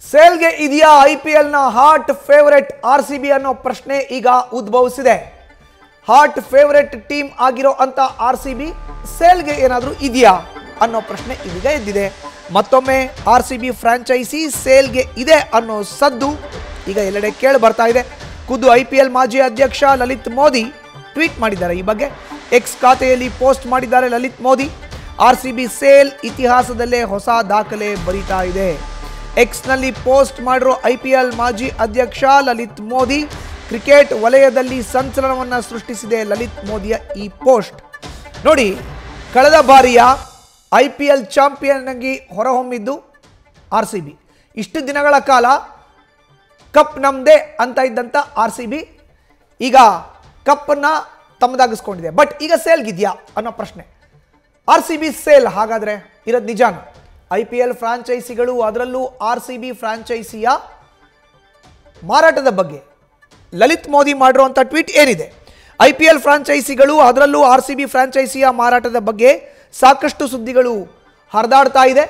ಸೇಲ್ಗೆ ಇದೆಯಾ ಐಪಿಎಲ್ ನ hot favourite RCB ಅನ್ನೋ ಪ್ರಶ್ನೆ ಈಗ ಉದ್ಭವಿಸಿದೆ. ಹಾಟ್ ಫೇವರೇಟ್ ಟೀಮ್ ಆಗಿರೋ ಅಂತ ಆರ್ಸಿಬಿ ಸೇಲ್ಗೆ ಏನಾದರೂ ಇದೆಯಾ ಅನ್ನೋ ಪ್ರಶ್ನೆ ಇದೀಗ ಎದ್ದಿದೆ. ಮತ್ತೊಮ್ಮೆ ಆರ್ಸಿಬಿ ಫ್ರಾಂಚೈಸಿ ಸೇಲ್ಗೆ ಇದೆ ಅನ್ನೋ ಸದ್ದು ಈಗ ಎಲ್ಲೆಡೆ ಕೇಳಿ ಬರ್ತಾ ಇದೆ. ಖುದ್ದು ಐಪಿಎಲ್ ಮಾಜಿ ಅಧ್ಯಕ್ಷ ಲಲಿತ್ ಮೋದಿ ಟ್ವೀಟ್ ಮಾಡಿದ್ದಾರೆ. ಈ ಬಗ್ಗೆ ಎಕ್ಸ್ ಖಾತೆಯಲ್ಲಿ ಪೋಸ್ಟ್ ಮಾಡಿದ್ದಾರೆ ಲಲಿತ್ ಮೋದಿ. ಆರ್ಸಿಬಿ ಸೇಲ್ ಇತಿಹಾಸದಲ್ಲೇ ಹೊಸ ದಾಖಲೆ ಬರೀತಾ ಇದೆ. ಎಕ್ಸ್ನಲ್ಲಿ ಪೋಸ್ಟ್ ಮಾಡಿರೋ ಐಪಿಎಲ್ ಮಾಜಿ ಅಧ್ಯಕ್ಷ ಲಲಿತ್ ಮೋದಿ ಕ್ರಿಕೆಟ್ ವಲಯದಲ್ಲಿ ಸಂಚಲನವನ್ನು ಸೃಷ್ಟಿಸಿದೆ. ಲಲಿತ್ ಮೋದಿಯ ಈ ಪೋಸ್ಟ್ ನೋಡಿ, ಕಳೆದ ಬಾರಿಯ ಐಪಿಎಲ್ ಚಾಂಪಿಯನ್ ಆಗಿ ಹೊರಹೊಮ್ಮಿದ್ದು ಆರ್ಸಿಬಿ. ಇಷ್ಟು ದಿನಗಳ ಕಾಲ ಕಪ್ ನಮ್ದೇ ಅಂತ ಇದ್ದಂಥ ಆರ್ಸಿಬಿ ಈಗ ಕಪ್ಪನ್ನು ತಮ್ಮದಾಗಿಸ್ಕೊಂಡಿದೆ. ಬಟ್ ಈಗ ಸೇಲ್ಗಿದೆಯಾ ಅನ್ನೋ ಪ್ರಶ್ನೆ. ಆರ್ಸಿಬಿ ಸೇಲ್ ಹಾಗಾದರೆ ಇರೋದು ನಿಜಾನ? ಐಪಿಎಲ್ ಫ್ರಾಂಚೈಸಿಗಳು ಅದರಲ್ಲೂ ಆರ್ಸಿಬಿ ಫ್ರಾಂಚೈಸಿಯ ಮಾರಾಟದ ಬಗ್ಗೆ ಲಲಿತ್ ಮೋದಿ ಮಾಡಿರುವಂಥ ಟ್ವೀಟ್ ಏನಿದೆ? ಐಪಿಎಲ್ ಫ್ರಾಂಚೈಸಿಗಳು ಅದರಲ್ಲೂ ಆರ್ಸಿಬಿ ಫ್ರಾಂಚೈಸಿಯ ಮಾರಾಟದ ಬಗ್ಗೆ ಸಾಕಷ್ಟು ಸುದ್ದಿಗಳು ಹರಿದಾಡ್ತಾ ಇದೆ.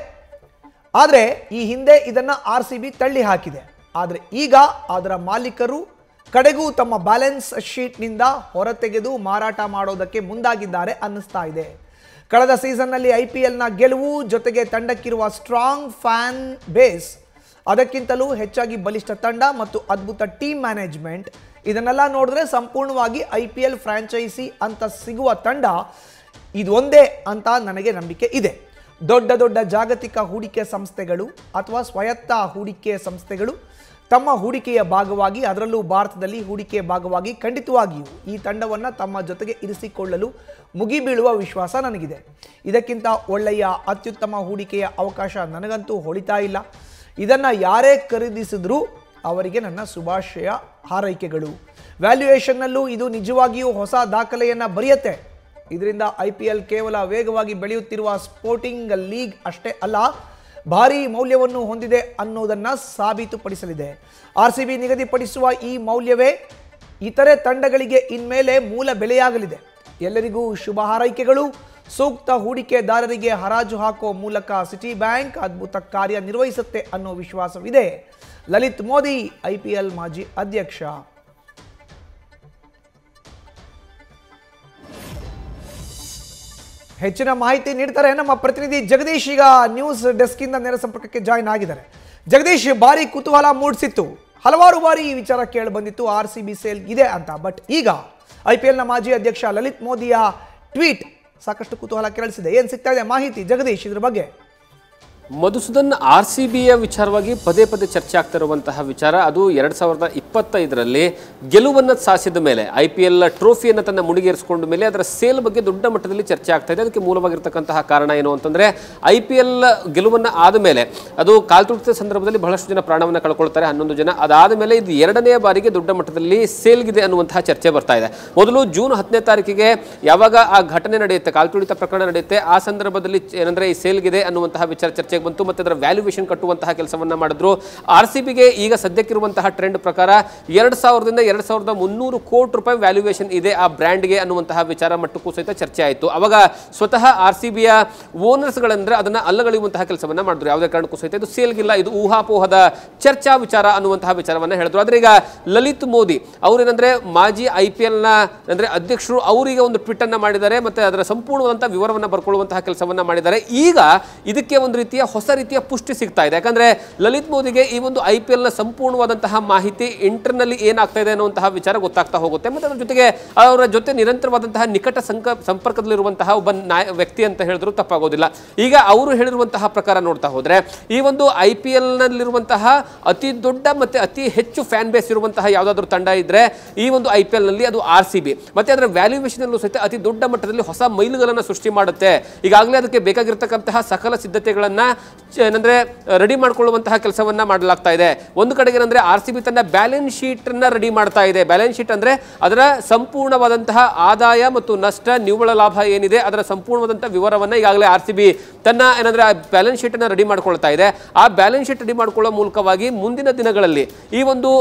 ಆದರೆ ಈ ಹಿಂದೆ ಇದನ್ನು ಆರ್ಸಿಬಿ ತಳ್ಳಿ ಹಾಕಿದೆ. ಆದರೆ ಈಗ ಅದರ ಮಾಲೀಕರು ಕಡೆಗೂ ತಮ್ಮ ಬ್ಯಾಲೆನ್ಸ್ ಶೀಟ್ನಿಂದ ಹೊರತೆಗೆದು ಮಾರಾಟ ಮಾಡೋದಕ್ಕೆ ಮುಂದಾಗಿದ್ದಾರೆ ಅನ್ನಿಸ್ತಾ ಇದೆ. ಕಳೆದ ಸೀಸನ್ನಲ್ಲಿ ಐಪಿಎಲ್ನ ಗೆಲುವು ಜೊತೆಗೆ ತಂಡಕ್ಕಿರುವ ಸ್ಟ್ರಾಂಗ್ ಫ್ಯಾನ್ ಬೇಸ್, ಅದಕ್ಕಿಂತಲೂ ಹೆಚ್ಚಾಗಿ ಬಲಿಷ್ಠ ತಂಡ ಮತ್ತು ಅದ್ಭುತ ಟೀಮ್ ಮ್ಯಾನೇಜ್ಮೆಂಟ್, ಇದನ್ನೆಲ್ಲ ನೋಡಿದ್ರೆ ಸಂಪೂರ್ಣವಾಗಿ ಐಪಿಎಲ್ ಫ್ರಾಂಚೈಸಿ ಅಂತ ಸಿಗುವ ತಂಡ ಇದೊಂದೇ ಅಂತ ನನಗೆ ನಂಬಿಕೆ ಇದೆ. ದೊಡ್ಡ ದೊಡ್ಡ ಜಾಗತಿಕ ಹೂಡಿಕೆ ಸಂಸ್ಥೆಗಳು ಅಥವಾ ಸ್ವಾಯತ್ತ ಹೂಡಿಕೆ ಸಂಸ್ಥೆಗಳು ತಮ್ಮ ಹೂಡಿಕೆಯ ಭಾಗವಾಗಿ, ಅದರಲ್ಲೂ ಭಾರತದಲ್ಲಿ ಹೂಡಿಕೆಯ ಭಾಗವಾಗಿ ಖಂಡಿತವಾಗಿಯೂ ಈ ತಂಡವನ್ನು ತಮ್ಮ ಜೊತೆಗೆ ಇರಿಸಿಕೊಳ್ಳಲು ಮುಗಿಬೀಳುವ ವಿಶ್ವಾಸ ನನಗಿದೆ. ಇದಕ್ಕಿಂತ ಒಳ್ಳೆಯ ಅತ್ಯುತ್ತಮ ಹೂಡಿಕೆಯ ಅವಕಾಶ ನನಗಂತೂ ಹೊಳಿತಾ ಇಲ್ಲ. ಇದನ್ನು ಯಾರೇ ಖರೀದಿಸಿದ್ರೂ ಅವರಿಗೆ ನನ್ನ ಶುಭಾಶಯ ಹಾರೈಕೆಗಳು. ವ್ಯಾಲ್ಯೂಯೇಷನ್ನಲ್ಲೂ ಇದು ನಿಜವಾಗಿಯೂ ಹೊಸ ದಾಖಲೆಯನ್ನು ಬರೆಯುತ್ತೆ. ಇದರಿಂದ ಐಪಿಎಲ್ ಕೇವಲ ವೇಗವಾಗಿ ಬೆಳೆಯುತ್ತಿರುವ ಸ್ಪೋರ್ಟಿಂಗ್ ಲೀಗ್ ಅಷ್ಟೇ ಅಲ್ಲ, ಭಾರೀ ಮೌಲ್ಯವನ್ನು ಹೊಂದಿದೆ ಅನ್ನೋದನ್ನು ಸಾಬೀತುಪಡಿಸಲಿದೆ. ಆರ್ಸಿಬಿ ನಿಗದಿಪಡಿಸುವ ಈ ಮೌಲ್ಯವೇ ಇತರೆ ತಂಡಗಳಿಗೆ ಇನ್ಮೇಲೆ ಮೂಲ ಬೆಲೆಯಾಗಲಿದೆ. ಎಲ್ಲರಿಗೂ ಶುಭ ಹಾರೈಕೆಗಳು. ಸೂಕ್ತ ಹೂಡಿಕೆದಾರರಿಗೆ ಹರಾಜು ಹಾಕೋ ಮೂಲಕ ಸಿಟಿ ಬ್ಯಾಂಕ್ ಅದ್ಭುತ ಕಾರ್ಯ ನಿರ್ವಹಿಸುತ್ತೆ ಅನ್ನೋ ವಿಶ್ವಾಸವಿದೆ. ಲಲಿತ್ ಮೋದಿ, ಐಪಿಎಲ್ ಮಾಜಿ ಅಧ್ಯಕ್ಷ. ಹೆಚ್ಚಿನ ಮಾಹಿತಿ ನೀಡ್ತಾರೆ ನಮ್ಮ ಪ್ರತಿನಿಧಿ ಜಗದೀಶ್. ಈಗ ನ್ಯೂಸ್ ಡೆಸ್ಕ್ ಇಂದ ನೇರ ಸಂಪರ್ಕಕ್ಕೆ ಜಾಯಿನ್ ಆಗಿದ್ದಾರೆ. ಜಗದೀಶ್, ಭಾರಿ ಕುತೂಹಲ ಮೂಡಿಸಿತ್ತು, ಹಲವಾರು ಬಾರಿ ಈ ವಿಚಾರ ಕೇಳಿ ಬಂದಿತ್ತು ಆರ್ಸಿಬಿ ಸೇಲ್ ಇದೆ ಅಂತ. ಬಟ್ ಈಗ ಐಪಿಎಲ್ನ ಮಾಜಿ ಅಧ್ಯಕ್ಷ ಲಲಿತ್ ಮೋದಿಯ ಟ್ವೀಟ್ ಸಾಕಷ್ಟು ಕುತೂಹಲ ಕೆರಳಿಸಿದೆ. ಏನು ಸಿಗ್ತಾ ಇದೆ ಮಾಹಿತಿ ಜಗದೀಶ್ ಇದ್ರ ಬಗ್ಗೆ? ಮಧುಸೂದನ್, ಆರ್ಸಿಬಿಯ ವಿಚಾರವಾಗಿ ಪದೇ ಪದೇ ಚರ್ಚೆ ಆಗ್ತಾ ಇರುವಂತಹ ವಿಚಾರ, ಅದು 2025ರಲ್ಲಿ ಗೆಲುವನ್ನು ಸಾಧಿಸಿದ ಮೇಲೆ ಐಪಿಎಲ್ ಟ್ರೋಫಿಯನ್ನು ತನ್ನ ಮುಡಿಗೇರಿಸಿಕೊಂಡ ಮೇಲೆ ಅದರ ಸೇಲ್ ಬಗ್ಗೆ ದೊಡ್ಡ ಮಟ್ಟದಲ್ಲಿ ಚರ್ಚೆ ಆಗ್ತಾ ಇದೆ. ಅದಕ್ಕೆ ಮೂಲವಾಗಿರ್ತಕ್ಕಂತಹ ಕಾರಣ ಏನು ಅಂತಂದ್ರೆ, ಐಪಿಎಲ್ ಗೆಲುವನ್ನು ಆದ ಮೇಲೆ ಅದು ಕಾಲ್ತುಳಿತ ಸಂದರ್ಭದಲ್ಲಿ ಬಹಳಷ್ಟು ಜನ ಪ್ರಾಣವನ್ನು ಕಳ್ಕೊಳ್ತಾರೆ, 11 ಜನ. ಅದಾದ ಮೇಲೆ ಇದು 2ನೇ ಬಾರಿಗೆ ದೊಡ್ಡ ಮಟ್ಟದಲ್ಲಿ ಸೇಲ್ಗಿದೆ ಅನ್ನುವಂತಹ ಚರ್ಚೆ ಬರ್ತಾ ಇದೆ. ಮೊದಲು ಜೂನ್ 10ನೇ ತಾರೀಕಿಗೆ ಯಾವಾಗ ಆ ಘಟನೆ ನಡೆಯುತ್ತೆ, ಕಾಲ್ತುಳಿತ ಪ್ರಕರಣ ನಡೆಯುತ್ತೆ, ಆ ಸಂದರ್ಭದಲ್ಲಿ ಏನಂದ್ರೆ ಈ ಸೇಲ್ಗಿದೆ ಅನ್ನುವಂತಹ ವಿಚಾರ ಚರ್ಚೆ ಬಂತು. ಮತ್ತೆ ಅದರ ವ್ಯಾಲ್ಯೂಯೇಷನ್ ಕಟ್ಟುವಂತಹ ಕೆಲಸವನ್ನ ಮಾಡಿದ್ರು. ಆರ್ಸಿಬಿಗೆ ಈಗ ಸದ್ಯಕ್ಕಿರುವಂತಹ ಟ್ರೆಂಡ್ ಪ್ರಕಾರ 2000ರಿಂದ 2300 ಕೋಟಿ ರೂಪಾಯಿ ವ್ಯಾಲ್ಯೂಯೇಷನ್ ಇದೆ ಆ ಬ್ರ್ಯಾಂಡ್ಗೆ ಅನ್ನುವಂತಹ ವಿಚಾರ ಮಟ್ಟಕ್ಕೂ ಸಹಿತ ಚರ್ಚೆ ಆಯಿತು. ಅವಾಗ ಸ್ವತಃ ಆರ್ಸಿಬಿಯ ಓನರ್ಸ್ಗಳಂದ್ರೆ ಅದನ್ನ ಅಲ್ಲಗಳೆಯುವಂತಹ ಕೆಲಸವನ್ನ ಮಾಡಿದ್ರು. ಯಾವುದೇ ಕಾರಣಕ್ಕೂ ಸಹಿತ ಇದು ಸೇಲ್ಗಿಲ್ಲ, ಇದು ಊಹಾಪೋಹದ ಚರ್ಚಾ ವಿಚಾರ ಅನ್ನುವಂತಹ ವಿಚಾರವನ್ನ ಹೇಳಿದ್ರು. ಆದ್ರೆ ಈಗ ಲಲಿತ್ ಮೋದಿ ಅವರೇನಂದ್ರೆ ಮಾಜಿ ಐಪಿಎಲ್ನ ಅಂದ್ರೆ ಅಧ್ಯಕ್ಷರು, ಅವರಿಗೆ ಒಂದು ಟ್ವೀಟ್ ಅನ್ನ ಮಾಡಿದ್ದಾರೆ. ಮತ್ತೆ ಅದರ ಸಂಪೂರ್ಣವಾದಂತಹ ವಿವರವನ್ನ ಬರ್ಕೊಳ್ಳುವಂತಹ ಕೆಲಸವನ್ನ ಮಾಡಿದ್ದಾರೆ. ಈಗ ಇದಕ್ಕೆ ಒಂದು ರೀತಿಯ ಹೊಸ ರೀತಿಯ ಪುಷ್ಟಿ ಸಿಗ್ತಾ ಇದೆ. ಯಾಕಂದ್ರೆ ಲಲಿತ್ ಮೋದಿಗೆ ಈ ಒಂದು ಐಪಿಎಲ್ ನ ಸಂಪೂರ್ಣವಾದಂತಹ ಮಾಹಿತಿ ಇಂಟರ್ನಲ್ಲಿ ಏನಾಗ್ತಾ ಇದೆ ಅನ್ನುವಂತಹ ವಿಚಾರ ಗೊತ್ತಾಗ್ತಾ ಹೋಗುತ್ತೆ. ಮತ್ತೆ ಅದರ ಜೊತೆಗೆ ಅವರ ಜೊತೆ ನಿರಂತರವಾದಂತಹ ನಿಕಟ ಸಂಪರ್ಕದಲ್ಲಿರುವಂತಹ ಒಬ್ಬ ವ್ಯಕ್ತಿ ಅಂತ ಹೇಳಿದ್ರು ತಪ್ಪಾಗೋದಿಲ್ಲ. ಈಗ ಅವರು ಹೇಳಿರುವಂತಹ ಪ್ರಕಾರ ನೋಡ್ತಾ ಹೋದ್ರೆ ಈ ಒಂದು ಐಪಿಎಲ್ ನಲ್ಲಿರುವಂತಹ ಅತಿ ದೊಡ್ಡ ಮತ್ತೆ ಅತಿ ಹೆಚ್ಚು ಫ್ಯಾನ್ ಬೇಸ್ ಇರುವಂತಹ ಯಾವುದಾದ್ರೂ ತಂಡ ಇದ್ರೆ ಈ ಒಂದು ಐಪಿಎಲ್ ನಲ್ಲಿ ಅದು ಆರ್ಸಿಬಿ. ಮತ್ತೆ ಅದರ ವ್ಯಾಲ್ಯೂಯೇಷನ್ ಅಲ್ಲೂ ಸಹಿತ ಅತಿ ದೊಡ್ಡ ಮಟ್ಟದಲ್ಲಿ ಹೊಸ ಮೈಲುಗಲ್ಲನ್ನು ಸೃಷ್ಟಿ ಮಾಡುತ್ತೆ. ಈಗಾಗಲೇ ಅದಕ್ಕೆ ಬೇಕಾಗಿರ್ತಕ್ಕಂತಹ ಸಕಲ ಸಿದ್ಧತೆಗಳನ್ನ ಏನಂದ್ರೆ ರೆಡಿ ಮಾಡ್ಕೊಳ್ಳುವಂತಹ ಕೆಲಸವನ್ನ ಮಾಡಲಾಗ್ತಾ ಇದೆ. ಒಂದು ಕಡೆಗೆ ಏನಂದ್ರೆ ಆರ್ಸಿಬಿ ತನ್ನ ಬ್ಯಾಲೆನ್ಸ್ ಶೀಟ್ ಅನ್ನ ರೆಡಿ ಮಾಡ್ತಾ ಇದೆ. ಬ್ಯಾಲೆನ್ಸ್ ಶೀಟ್ ಅಂದ್ರೆ ಅದರ ಸಂಪೂರ್ಣವಾದಂತಹ ಆದಾಯ ಮತ್ತು ನಷ್ಟ, ನಿವ್ವಳ ಲಾಭ ಏನಿದೆ ಅದರ ಸಂಪೂರ್ಣವಾದಂತಹ ವಿವರವನ್ನ ಈಗಾಗಲೇ ಆರ್ಸಿಬಿ ತನ್ನ ಏನಂದ್ರೆ ಬ್ಯಾಲೆನ್ಸ್ ಶೀಟ್ ಅನ್ನ ರೆಡಿ ಮಾಡ್ಕೊಳ್ತಾ ಇದೆ. ಆ ಬ್ಯಾಲೆನ್ಸ್ ಶೀಟ್ ರೆಡಿ ಮಾಡ್ಕೊಳ್ಳೋ ಮೂಲಕವಾಗಿ ಮುಂದಿನ ದಿನಗಳಲ್ಲಿ ಈ ಒಂದು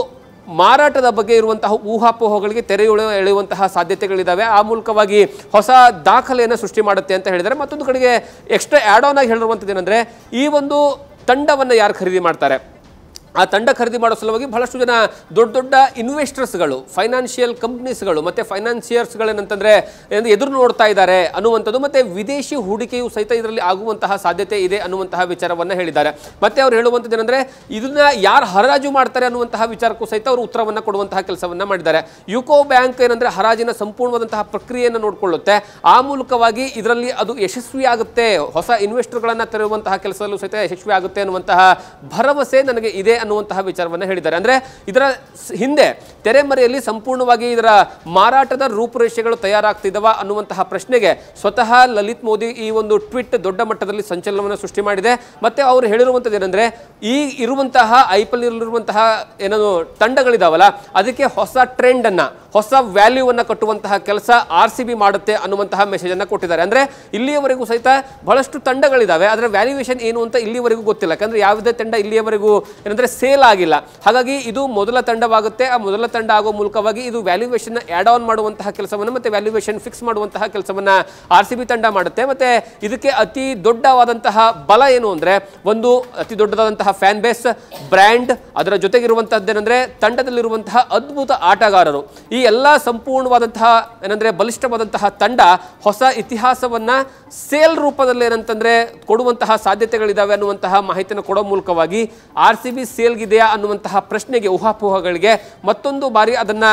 ಮಾರಾಟದ ಬಗ್ಗೆ ಇರುವಂತಹ ಊಹಾಪೋಹಗಳಿಗೆ ತೆರೆ ಎಳೆಯುವಂತಹ ಸಾಧ್ಯತೆಗಳಿದಾವೆ. ಆ ಮೂಲಕವಾಗಿ ಹೊಸ ದಾಖಲೆಯನ್ನು ಸೃಷ್ಟಿ ಮಾಡುತ್ತೆ ಅಂತ ಹೇಳಿದ್ದಾರೆ. ಮತ್ತೊಂದು ಕಡೆಗೆ ಎಕ್ಸ್ಟ್ರಾ ಆಡ್ ಆನ್ ಆಗಿ ಹೇಳಿರುವಂಥದ್ದು ಏನಂದ್ರೆ, ಈ ಒಂದು ತಂಡವನ್ನು ಯಾರು ಖರೀದಿ ಮಾಡ್ತಾರೆ, ಆ ತಂಡ ಖರೀದಿ ಮಾಡೋ ಸಲುವಾಗಿ ಬಹಳಷ್ಟು ಜನ ದೊಡ್ಡ ದೊಡ್ಡ ಇನ್ವೆಸ್ಟರ್ಸ್ಗಳು, ಫೈನಾನ್ಷಿಯಲ್ ಕಂಪ್ನೀಸ್ಗಳು ಮತ್ತು ಫೈನಾನ್ಸಿಯರ್ಸ್ಗಳೇನಂತಂದರೆ ಎದುರು ನೋಡ್ತಾ ಇದ್ದಾರೆ ಅನ್ನುವಂಥದ್ದು, ಮತ್ತು ವಿದೇಶಿ ಹೂಡಿಕೆಯು ಸಹಿತ ಇದರಲ್ಲಿ ಆಗುವಂತಹ ಸಾಧ್ಯತೆ ಇದೆ ಅನ್ನುವಂತಹ ವಿಚಾರವನ್ನು ಹೇಳಿದ್ದಾರೆ. ಮತ್ತು ಅವ್ರು ಹೇಳುವಂಥದ್ದು ಏನಂದರೆ ಇದನ್ನ ಯಾರು ಹರಾಜು ಮಾಡ್ತಾರೆ ಅನ್ನುವಂತಹ ವಿಚಾರಕ್ಕೂ ಸಹಿತ ಅವರು ಉತ್ತರವನ್ನು ಕೊಡುವಂತಹ ಕೆಲಸವನ್ನು ಮಾಡಿದ್ದಾರೆ. ಯುಕೋ ಬ್ಯಾಂಕ್ ಏನಂದರೆ ಹರಾಜಿನ ಸಂಪೂರ್ಣವಾದಂತಹ ಪ್ರಕ್ರಿಯೆಯನ್ನು ನೋಡಿಕೊಳ್ಳುತ್ತೆ. ಆ ಮೂಲಕವಾಗಿ ಇದರಲ್ಲಿ ಅದು ಯಶಸ್ವಿ ಆಗುತ್ತೆ, ಹೊಸ ಇನ್ವೆಸ್ಟರ್ಗಳನ್ನು ತರುವಂತಹ ಕೆಲಸದಲ್ಲೂ ಸಹಿತ ಯಶಸ್ವಿ ಆಗುತ್ತೆ ಅನ್ನುವಂತಹ ಭರವಸೆ ನನಗೆ ಇದೆ ಅನ್ನುವಂತಹ ವಿಚಾರವನ್ನು ಹೇಳಿದ್ದಾರೆ. ಅಂದರೆ ಇದರ ಹಿಂದೆ ತೆರೆಮರೆಯಲ್ಲಿ ಸಂಪೂರ್ಣವಾಗಿ ಇದರ ಮಾರಾಟದ ರೂಪುರೇಷೆಗಳು ತಯಾರಾಗ್ತಿದವ ಅನ್ನುವಂತಹ ಪ್ರಶ್ನೆಗೆ ಸ್ವತಃ ಲಲಿತ್ ಮೋದಿ ಈ ಒಂದು ಟ್ವೀಟ್ ದೊಡ್ಡ ಮಟ್ಟದಲ್ಲಿ ಸಂಚಲನವನ್ನು ಸೃಷ್ಟಿ ಮಾಡಿದೆ. ಮತ್ತೆ ಅವರು ಹೇಳಿರುವಂಥದ್ದು ಏನಂದ್ರೆ ಈ ಇರುವಂತಹ IPL ಇರುವಂತಹ ಏನೋ ತಂಡಗಳಿದಾವಲ್ಲ ಅದಕ್ಕೆ ಹೊಸ ಟ್ರೆಂಡ್ ಅನ್ನ, ಹೊಸ ವ್ಯಾಲ್ಯೂ ಅನ್ನು ಕಟ್ಟುವಂತಹ ಕೆಲಸ RCB ಮಾಡುತ್ತೆ ಅನ್ನುವಂತಹ ಮೆಸೇಜ್ ಅನ್ನು ಕೊಟ್ಟಿದ್ದಾರೆ. ಅಂದ್ರೆ ಇಲ್ಲಿಯವರೆಗೂ ಸಹಿತ ಬಹಳಷ್ಟು ತಂಡಗಳಿದಾವೆ, ಅದರ ವ್ಯಾಲ್ಯೂಯೇಷನ್ ಏನು ಅಂತ ಇಲ್ಲಿಯವರೆಗೂ ಗೊತ್ತಿಲ್ಲ. ಯಾಕಂದ್ರೆ ಯಾವುದೇ ತಂಡ ಇಲ್ಲಿಯವರೆಗೂ ಏನಂದ್ರೆ ಸೇಲ್ ಆಗಿಲ್ಲ. ಹಾಗಾಗಿ ಇದು ಮೊದಲ ತಂಡವಾಗುತ್ತೆ. ಆ ಮೊದಲ ತಂಡ ಆಗೋ ಮೂಲಕವಾಗಿ ಇದು ವ್ಯಾಲ್ಯೂಯೇಷನ್ ಆಡ್ ಆನ್ ಮಾಡುವಂತಹ ಕೆಲಸವನ್ನು ಮತ್ತೆ ವ್ಯಾಲ್ಯೂಯೇಷನ್ ಫಿಕ್ಸ್ ಮಾಡುವಂತಹ ಕೆಲಸವನ್ನ RCB ತಂಡ ಮಾಡುತ್ತೆ. ಮತ್ತೆ ಇದಕ್ಕೆ ಅತಿ ದೊಡ್ಡವಾದಂತಹ ಬಲ ಏನು ಅಂದ್ರೆ ಒಂದು ಅತಿ ದೊಡ್ಡದಾದಂತಹ ಫ್ಯಾನ್ ಬೇಸ್, ಬ್ರ್ಯಾಂಡ್, ಅದರ ಜೊತೆಗಿರುವಂತಹದ್ದೇನೆಂದ್ರೆ ತಂಡದಲ್ಲಿರುವಂತಹ ಅದ್ಭುತ ಆಟಗಾರರು. ಈ ಎಲ್ಲ ಸಂಪೂರ್ಣವಾದಂತಹ ಏನಂದ್ರೆ ಬಲಿಷ್ಠವಾದಂತಹ ತಂಡ ಹೊಸ ಇತಿಹಾಸವನ್ನ ಸೇಲ್ ರೂಪದಲ್ಲಿ ಏನಂತಂದ್ರೆ ಕೊಡುವಂತಹ ಸಾಧ್ಯತೆಗಳಿದಾವೆ ಅನ್ನುವಂತಹ ಮಾಹಿತಿಯನ್ನು ಕೊಡೋ ಮೂಲಕವಾಗಿ RCB ಸೇಲ್ಗಿದೆಯಾ ಅನ್ನುವಂತಹ ಪ್ರಶ್ನೆಗೆ, ಊಹಾಪೋಹಗಳಿಗೆ ಮತ್ತೊಂದು ಬಾರಿ ಅದನ್ನ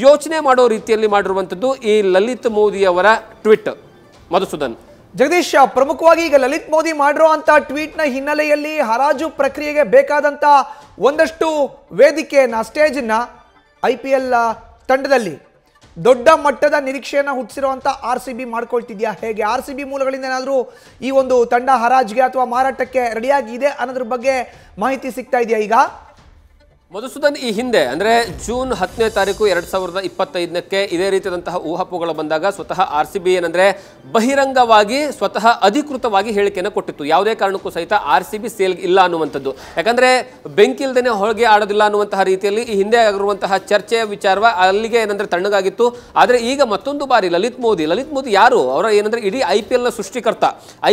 ಯೋಚನೆ ಮಾಡೋ ರೀತಿಯಲ್ಲಿ ಮಾಡಿರುವಂಥದ್ದು ಈ ಲಲಿತ್ ಮೋದಿ ಅವರ ಟ್ವೀಟ್. ಮಧುಸೂದನ್. ಜಗದೀಶ್, ಪ್ರಮುಖವಾಗಿ ಈಗ ಲಲಿತ್ ಮೋದಿ ಮಾಡಿರುವಂತ ಟ್ವೀಟ್ನ ಹಿನ್ನೆಲೆಯಲ್ಲಿ ಹರಾಜು ಪ್ರಕ್ರಿಯೆಗೆ ಬೇಕಾದಂತ ಒಂದಷ್ಟು ವೇದಿಕೆಯನ್ನ, ಸ್ಟೇಜನ್ನ IPL ತಂಡದಲ್ಲಿ ದೊಡ್ಡ ಮಟ್ಟದ ನಿರೀಕ್ಷೆಯನ್ನು ಹುಟ್ಟಿಸಿರುವಂಥ RCB ಮಾಡ್ಕೊಳ್ತಿದ್ಯಾ? ಹೇಗೆ RCB ಮೂಲಗಳಿಂದ ಏನಾದರೂ ಈ ಒಂದು ತಂಡ ಹರಾಜಿಗೆ ಅಥವಾ ಮಾರಾಟಕ್ಕೆ ರೆಡಿಯಾಗಿದೆ ಅನ್ನೋದ್ರ ಬಗ್ಗೆ ಮಾಹಿತಿ ಸಿಗ್ತಾ ಇದೆಯಾ ಈಗ? ಮಧುಸೂದನ್, ಈ ಹಿಂದೆ ಅಂದರೆ ಜೂನ್ 10ನೇ ತಾರೀಕು 2025ಕ್ಕೆ ಇದೇ ರೀತಿಯಾದಂತಹ ಊಹಾಪೋಹಗಳು ಬಂದಾಗ ಸ್ವತಃ RCB ಏನಂದರೆ ಬಹಿರಂಗವಾಗಿ ಸ್ವತಃ ಅಧಿಕೃತವಾಗಿ ಹೇಳಿಕೆಯನ್ನು ಕೊಟ್ಟಿತ್ತು. ಯಾವುದೇ ಕಾರಣಕ್ಕೂ ಸಹಿತ RCB ಸೇಲ್ ಇಲ್ಲ ಅನ್ನುವಂಥದ್ದು. ಯಾಕಂದರೆ ಬೆಂಕಿಲ್ದೇನೆ ಹೊಳಗೆ ಆಡೋದಿಲ್ಲ ಅನ್ನುವಂತಹ ರೀತಿಯಲ್ಲಿ ಈ ಹಿಂದೆ ಆಗಿರುವಂತಹ ಚರ್ಚೆಯ ವಿಚಾರ ಅಲ್ಲಿಗೆ ಏನಂದರೆ ತಣ್ಣಗಾಗಿತ್ತು. ಆದರೆ ಈಗ ಮತ್ತೊಂದು ಬಾರಿ ಲಲಿತ್ ಮೋದಿ ಯಾರು? ಅವರ ಏನಂದರೆ ಇಡೀ IPLನ ಸೃಷ್ಟಿಕರ್ತ.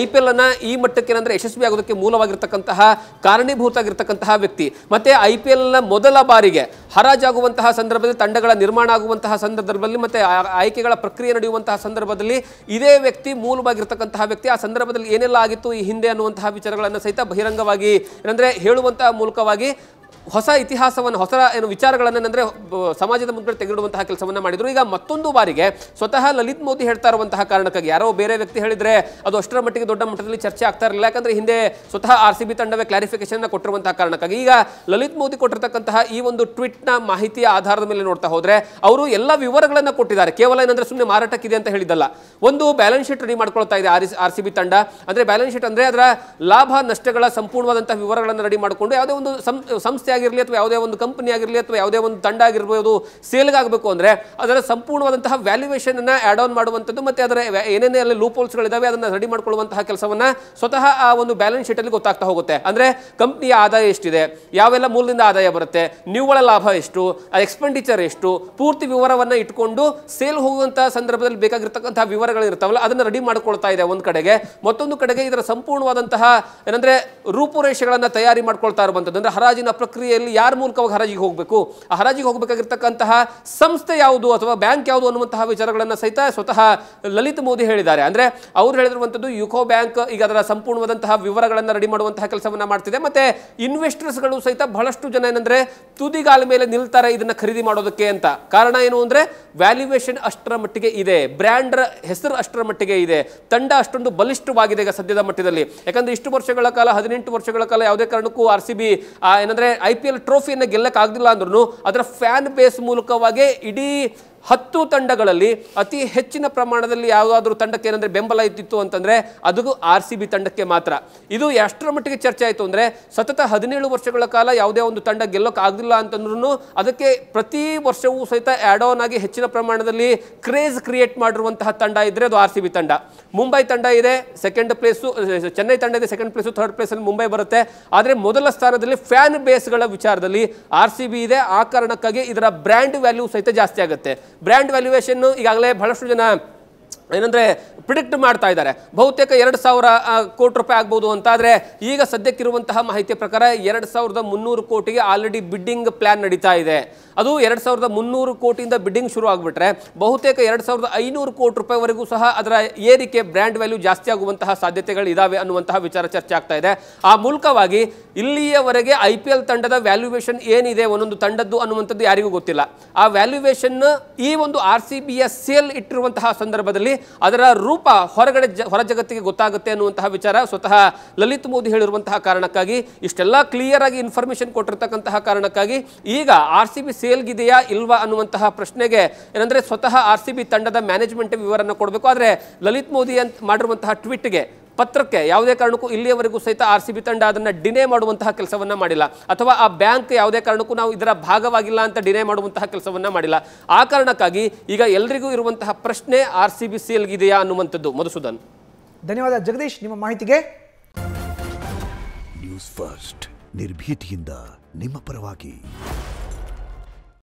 IPL ಅನ್ನ ಈ ಮಟ್ಟಕ್ಕೆ ಏನಂದರೆ ಯಶಸ್ವಿ ಆಗೋದಕ್ಕೆ ಮೂಲವಾಗಿರ್ತಕ್ಕಂತಹ ಕಾರಣೀಭೂತ ಆಗಿರ್ತಕ್ಕಂತಹ ವ್ಯಕ್ತಿ. ಮತ್ತೆ IPLನ ಮೊದಲ ಬಾರಿಗೆ ಹರಾಜಾಗುವಂತಹ ಸಂದರ್ಭದಲ್ಲಿ, ತಂಡಗಳ ನಿರ್ಮಾಣ ಆಗುವಂತಹ ಸಂದರ್ಭದಲ್ಲಿ ಮತ್ತೆ ಆಯ್ಕೆಗಳ ಪ್ರಕ್ರಿಯೆ ನಡೆಯುವಂತಹ ಸಂದರ್ಭದಲ್ಲಿ ಇದೇ ವ್ಯಕ್ತಿ ಮೂಲವಾಗಿರ್ತಕ್ಕಂತಹ ವ್ಯಕ್ತಿ ಆ ಸಂದರ್ಭದಲ್ಲಿ ಏನೆಲ್ಲ ಆಗಿತ್ತು ಈ ಹಿಂದೆ ಅನ್ನುವಂತಹ ವಿಚಾರಗಳನ್ನು ಸಹಿತ ಬಹಿರಂಗವಾಗಿ ಏನಂದ್ರೆ ಹೇಳುವಂತಹ ಮೂಲಕವಾಗಿ ಹೊಸ ಇತಿಹಾಸವನ್ನು, ಹೊಸ ಏನು ವಿಚಾರಗಳನ್ನೇನೆಂದರೆ ಸಮಾಜದ ಮುಂದೆ ತೆಗೆದಿಡುವಂತಹ ಕೆಲಸವನ್ನು ಮಾಡಿದರು. ಈಗ ಮತ್ತೊಂದು ಬಾರಿಗೆ ಸ್ವತಃ ಲಲಿತ್ ಮೋದಿ ಹೇಳ್ತಾ ಇರುವಂತಹ ಕಾರಣಕ್ಕಾಗಿ, ಯಾರೋ ಬೇರೆ ವ್ಯಕ್ತಿ ಹೇಳಿದ್ರೆ ಅದು ಅಷ್ಟರ ಮಟ್ಟಿಗೆ ದೊಡ್ಡ ಮಟ್ಟದಲ್ಲಿ ಚರ್ಚೆ ಆಗ್ತಾ ಇರಲಿಲ್ಲ. ಯಾಕಂದ್ರೆ ಹಿಂದೆ ಸ್ವತಃ RCB ತಂಡವೇ ಕ್ಲಾರಿಫಿಕೇಶನ್ ಕೊಟ್ಟಿರುವಂತಹ ಕಾರಣಕ್ಕಾಗಿ ಈಗ ಲಲಿತ್ ಮೋದಿ ಕೊಟ್ಟಿರ್ತಕ್ಕಂತಹ ಈ ಒಂದು ಟ್ವೀಟ್ನ ಮಾಹಿತಿಯ ಆಧಾರದ ಮೇಲೆ ನೋಡ್ತಾ ಹೋದ್ರೆ ಅವರು ಎಲ್ಲ ವಿವರಗಳನ್ನು ಕೊಟ್ಟಿದ್ದಾರೆ. ಕೇವಲ ಏನಂದ್ರೆ ಸುಮ್ಮನೆ ಮಾರಾಟಕ್ಕಿದೆ ಅಂತ ಹೇಳಿದಲ್ಲ, ಒಂದು ಬ್ಯಾಲೆನ್ಸ್ ಶೀಟ್ ರೆಡಿ ಮಾಡ್ಕೊಳ್ತಾ ಇದೆ RCB ತಂಡ. ಅಂದ್ರೆ ಬ್ಯಾಲೆನ್ಸ್ ಶೀಟ್ ಅಂದ್ರೆ ಅದರ ಲಾಭ ನಷ್ಟಗಳ ಸಂಪೂರ್ಣವಾದಂತಹ ವಿವರಗಳನ್ನು ರೆಡಿ ಮಾಡಿಕೊಂಡು ಯಾವುದೇ ಒಂದು ಸಂಸ್ಥೆ ಆಗಿರಲಿ ಅಥವಾ ಯಾವುದೇ ಒಂದು ಕಂಪನಿ ಆಗಿರಲಿ ಅಥವಾ ಯಾವುದೇ ಒಂದು ತಂಡ ಆಗಿರ್ಬೋದು ಸೇಲ್ಗೆ ಆಗಬೇಕು ಅಂದ್ರೆ ಅದರ ಸಂಪೂರ್ಣವಾದಂತಹ ವ್ಯಾಲ್ಯೂಯೇಷನ್ ಅನ್ನ ಆಡ್ ಆನ್ ಮಾಡುವಂಥದ್ದು ಮತ್ತೆ ಅದರ ಏನೇನೇ ಅಲ್ಲಿ ಲೂಪ್ ಹೋಲ್ಸ್ಗಳಿದಾವೆ ಅದನ್ನ ರೆಡಿ ಮಾಡ್ಕೊಳ್ಳುವಂತಹ ಕೆಲಸವನ್ನ ಸ್ವತಃ ಆ ಒಂದು ಬ್ಯಾಲೆನ್ಸ್ ಶೀಟ್ ಅಲ್ಲಿ ಗೊತ್ತಾಗ್ತಾ ಹೋಗುತ್ತೆ. ಅಂದ್ರೆ ಕಂಪನಿಯ ಆದಾಯ ಎಷ್ಟಿದೆ, ಯಾವೆಲ್ಲ ಮೂಲದಿಂದ ಆದಾಯ ಬರುತ್ತೆ, ನಿವ್ವಳ ಲಾಭ ಎಷ್ಟು, ಎಕ್ಸ್ಪೆಂಡಿಚರ್ ಎಷ್ಟು, ಪೂರ್ತಿ ವಿವರವನ್ನ ಇಟ್ಕೊಂಡು ಸೇಲ್ ಹೋಗುವಂತಹ ಸಂದರ್ಭದಲ್ಲಿ ಬೇಕಾಗಿರ್ತಕ್ಕಂತಹ ವಿವರಗಳು ಇರ್ತಾವಲ್ಲ ಅದನ್ನ ರೆಡಿ ಮಾಡ್ಕೊಳ್ತಾ ಇದೆ ಒಂದು ಕಡೆಗೆ. ಮತ್ತೊಂದು ಕಡೆಗೆ ಇದರ ಸಂಪೂರ್ಣವಾದಂತಹ ಏನಂದ್ರೆ ರೂಪುರೇಷೆಗಳನ್ನ ತಯಾರಿ ಮಾಡ್ಕೊಳ್ತಾ ಇರುವಂತದ್ದು. ಅಂದ್ರೆ ಹರಾಜಿನ ಪ್ರಕ್ರಿಯೆಯಲ್ಲಿ ಯಾರ ಮೂಲಕವಾಗಿ ಹರಾಜಿಗೆ ಹೋಗಬೇಕು, ಆ ಹರಾಜಿಗೆ ಹೋಗಬೇಕಾಗಿರ್ತಕ್ಕಂತಹ ಸಂಸ್ಥೆ ಯಾವುದು ಅಥವಾ ಬ್ಯಾಂಕ್ ಯಾವುದು ಅನ್ನುವಂತಹ ವಿಚಾರಗಳನ್ನು ಸಹಿತ ಸ್ವತಃ ಲಲಿತ್ ಮೋದಿ ಹೇಳಿದ್ದಾರೆ. ಅಂದ್ರೆ ಅವರು ಹೇಳಿರುವಂತದ್ದು ಯುಕೋ ಬ್ಯಾಂಕ್ ಈಗ ಅದರ ಸಂಪೂರ್ಣವಾದಂತಹ ವಿವರಗಳನ್ನು ರೆಡಿ ಮಾಡುವಂತಹ ಕೆಲಸವನ್ನ ಮಾಡ್ತಿದೆ. ಮತ್ತೆ ಇನ್ವೆಸ್ಟರ್ಸ್ಗಳು ಸಹಿತ ಬಹಳಷ್ಟು ಜನ ಏನಂದ್ರೆ ತುದಿಗಾಲ ಮೇಲೆ ನಿಲ್ತಾರೆ ಇದನ್ನ ಖರೀದಿ ಮಾಡೋದಕ್ಕೆ ಅಂತ. ಕಾರಣ ಏನು ಅಂದ್ರೆ ವ್ಯಾಲ್ಯೂಯೇಷನ್ ಅಷ್ಟರ ಮಟ್ಟಿಗೆ ಇದೆ, ಬ್ರ್ಯಾಂಡ್ ಹೆಸರು ಅಷ್ಟರ ಮಟ್ಟಿಗೆ ಇದೆ, ತಂಡ ಅಷ್ಟೊಂದು ಬಲಿಷ್ಠವಾಗಿದೆ ಈಗ ಸದ್ಯದ ಮಟ್ಟದಲ್ಲಿ. ಯಾಕಂದ್ರೆ ಇಷ್ಟು ವರ್ಷಗಳ ಕಾಲ 18 ವರ್ಷಗಳ ಕಾಲ ಯಾವುದೇ ಕಾರಣಕ್ಕೂ RCB ಏನಂದ್ರೆ IPL ಟ್ರೋಫಿಯನ್ನು ಗೆಲ್ಲಕ್ಕಾಗಲಿಲ್ಲ ಅಂದ್ರೂ ಅದರ ಫ್ಯಾನ್ ಬೇಸ್ ಮೂಲಕವಾಗಿ ಇಡೀ 10 ತಂಡಗಳಲ್ಲಿ ಅತಿ ಹೆಚ್ಚಿನ ಪ್ರಮಾಣದಲ್ಲಿ ಯಾವುದಾದ್ರೂ ತಂಡಕ್ಕೆ ಏನಂದ್ರೆ ಬೆಂಬಲ ಇತ್ತಿತ್ತು ಅಂತಂದ್ರೆ ಅದು RCB ತಂಡಕ್ಕೆ ಮಾತ್ರ. ಇದು ಎಷ್ಟರ ಮಟ್ಟಿಗೆ ಚರ್ಚೆ ಆಯಿತು ಅಂದ್ರೆ ಸತತ 17 ವರ್ಷಗಳ ಕಾಲ ಯಾವುದೇ ಒಂದು ತಂಡ ಗೆಲ್ಲೋಕೆ ಆಗಲಿಲ್ಲ ಅಂತಂದ್ರೂ ಅದಕ್ಕೆ ಪ್ರತಿ ವರ್ಷವೂ ಸಹಿತ ಆಡ್ ಆನ್ ಆಗಿ ಹೆಚ್ಚಿನ ಪ್ರಮಾಣದಲ್ಲಿ ಕ್ರೇಜ್ ಕ್ರಿಯೇಟ್ ಮಾಡಿರುವಂತಹ ತಂಡ ಇದ್ರೆ ಅದು RCB ತಂಡ. ಮುಂಬೈ ತಂಡ ಇದೆ ಸೆಕೆಂಡ್ ಪ್ಲೇಸು, ಚೆನ್ನೈ ತಂಡ ಇದೆ ಸೆಕೆಂಡ್ ಪ್ಲೇಸು, ಥರ್ಡ್ ಪ್ಲೇಸಲ್ಲಿ ಮುಂಬೈ ಬರುತ್ತೆ. ಆದರೆ ಮೊದಲ ಸ್ಥಾನದಲ್ಲಿ ಫ್ಯಾನ್ ಬೇಸ್ಗಳ ವಿಚಾರದಲ್ಲಿ RCB ಇದೆ. ಆ ಕಾರಣಕ್ಕಾಗಿ ಇದರ ಬ್ರ್ಯಾಂಡ್ ವ್ಯಾಲ್ಯೂ ಸಹಿತ ಜಾಸ್ತಿ ಆಗುತ್ತೆ. ಬ್ರ್ಯಾಂಡ್ ವ್ಯಾಲ್ಯೂಯೇಷನ್ ಈಗಾಗಲೇ ಬಹಳಷ್ಟು ಜನ ಏನಂದ್ರೆ ಪ್ರಿಡಿಕ್ಟ್ ಮಾಡ್ತಾ ಇದ್ದಾರೆ ಬಹುತೇಕ 2,000 ಕೋಟಿ ರೂಪಾಯಿ ಆಗ್ಬೋದು ಅಂತ. ಆದರೆ ಈಗ ಸದ್ಯಕ್ಕಿರುವಂತಹ ಮಾಹಿತಿಯ ಪ್ರಕಾರ 2,300 ಕೋಟಿಗೆ ಆಲ್ರೆಡಿ ಬಿಡ್ಡಿಂಗ್ ಪ್ಲಾನ್ ನಡೀತಾ ಇದೆ. ಅದು 2,300 ಕೋಟಿಯಿಂದ ಬಿಡ್ಡಿಂಗ್ ಶುರು ಆಗಿಬಿಟ್ರೆ ಬಹುತೇಕ 2,500 ಕೋಟಿ ರೂಪಾಯಿವರೆಗೂ ಸಹ ಅದರ ಏರಿಕೆ ಬ್ರ್ಯಾಂಡ್ ವ್ಯಾಲ್ಯೂ ಜಾಸ್ತಿ ಆಗುವಂತಹ ಸಾಧ್ಯತೆಗಳು ಇದಾವೆ ಅನ್ನುವಂತಹ ವಿಚಾರ ಚರ್ಚೆ ಆಗ್ತಾ ಇದೆ. ಆ ಮೂಲಕವಾಗಿ ಇಲ್ಲಿಯವರೆಗೆ IPL ತಂಡದ ವ್ಯಾಲ್ಯೂಯೇಷನ್ ಏನಿದೆ ಒಂದೊಂದು ತಂಡದ್ದು ಅನ್ನುವಂಥದ್ದು ಯಾರಿಗೂ ಗೊತ್ತಿಲ್ಲ. ಆ ವ್ಯಾಲ್ಯೂಯೇಷನ್ ಈ ಒಂದು RCBಯ ಸೇಲ್ ಇಟ್ಟಿರುವಂತಹ ಸಂದರ್ಭದಲ್ಲಿ ಅದರ ರೂಪ ಹೊರ ಜಗತ್ತಿಗೆ ಗೊತ್ತಾಗುತ್ತೆ ಅನ್ನುವಂತಹ ವಿಚಾರ ಸ್ವತಃ ಲಲಿತ್ ಮೋದಿ ಹೇಳಿರುವಂತಹ ಕಾರಣಕ್ಕಾಗಿ ಇಷ್ಟೆಲ್ಲ ಕ್ಲಿಯರ್ ಆಗಿ ಇನ್ಫಾರ್ಮೇಶನ್ ಕೊಟ್ಟಿರತಕ್ಕಂತಹ ಕಾರಣಕ್ಕಾಗಿ ಈಗ RCB ಸೇಲ್ಗಿದೆಯಾ ಇಲ್ವಾ ಅನ್ನುವಂತಹ ಪ್ರಶ್ನೆಗೆ ಏನಂದ್ರೆ ಸ್ವತಃ RCB ತಂಡದ ಮ್ಯಾನೇಜ್ಮೆಂಟ್ ವಿವರನ್ನು ಕೊಡಬೇಕು. ಆದರೆ ಲಲಿತ್ ಮೋದಿ ಅಂತ ಮಾಡಿರುವಂತಹ ಟ್ವೀಟ್ಗೆ ಪತ್ರಕ್ಕೆ ಯಾವುದೇ ಕಾರಣಕ್ಕೂ ಇಲ್ಲಿಯವರೆಗೂ ಸಹಿತ RCB ತಂಡ ಅದನ್ನು ಡಿನೇ ಮಾಡುವಂತಹ ಕೆಲಸವನ್ನ ಮಾಡಿಲ್ಲ, ಅಥವಾ ಆ ಬ್ಯಾಂಕ್ ಯಾವುದೇ ಕಾರಣಕ್ಕೂ ನಾವು ಇದರ ಭಾಗವಾಗಿಲ್ಲ ಅಂತ ಡಿನೇ ಮಾಡುವಂತಹ ಕೆಲಸವನ್ನ ಮಾಡಿಲ್ಲ. ಆ ಕಾರಣಕ್ಕಾಗಿ ಈಗ ಎಲ್ರಿಗೂ ಇರುವಂತಹ ಪ್ರಶ್ನೆ RCB ಸೇಲ್ಗಿದೆಯಾ ಅನ್ನುವಂಥದ್ದು. ಮಧುಸೂದನ್, ಧನ್ಯವಾದ ಜಗದೀಶ್ ನಿಮ್ಮ ಮಾಹಿತಿಗೆ. ನ್ಯೂಸ್ ಫಸ್ಟ್ ನಿರ್ಭೀತಿಯಿಂದ ನಿಮ್ಮ ಪರವಾಗಿ.